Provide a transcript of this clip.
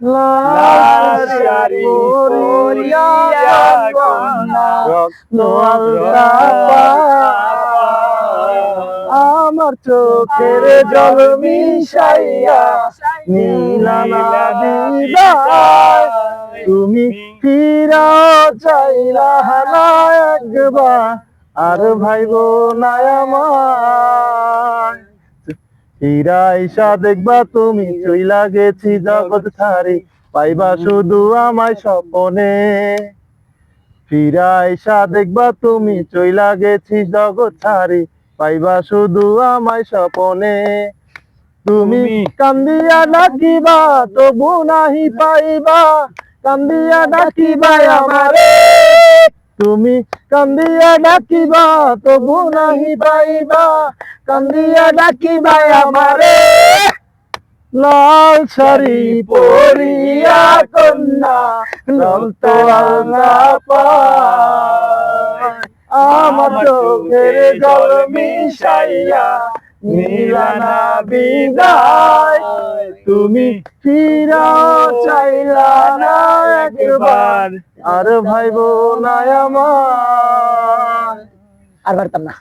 লাল শাড়ি পরিয়া কন্যা রক্ত আলতা পায়। আমার চোখের জল মিশাইয়া নীলানা বিদায়। তুমি ফিরাও চাইলা না একবার, আর ভাইবো না আমায়। ফিরা আইসা দেখবা তুমি চইলা গেছি জগৎ ছাড়ি, পাইবা শুধু আমায় স্বপনে। ফিরা আইসা দেখবা তুমি চইলা গেছি জগৎ ছাড়ি, পাইবা শুধু আমায় স্বপনে। তুমি কান্দিয়া ডাকিবা তবু নাহি পাইবা, কান্দিয়া ডাকিবা আমারে। তুমি কান্দিয়া ডাকিবা তবু নাহি পাইবা, কান্দিয়া ডাকিবা আমারে। লাল শাড়ি পরিয়া কন্যা রক্ত আলতা পায়। আমার চোখের জল মিশাইয়া নীলানা বিদায়। তুমি ফিরাও চাইলা না একবার, আর ভাইবো না আমায়। আর পারতাম না।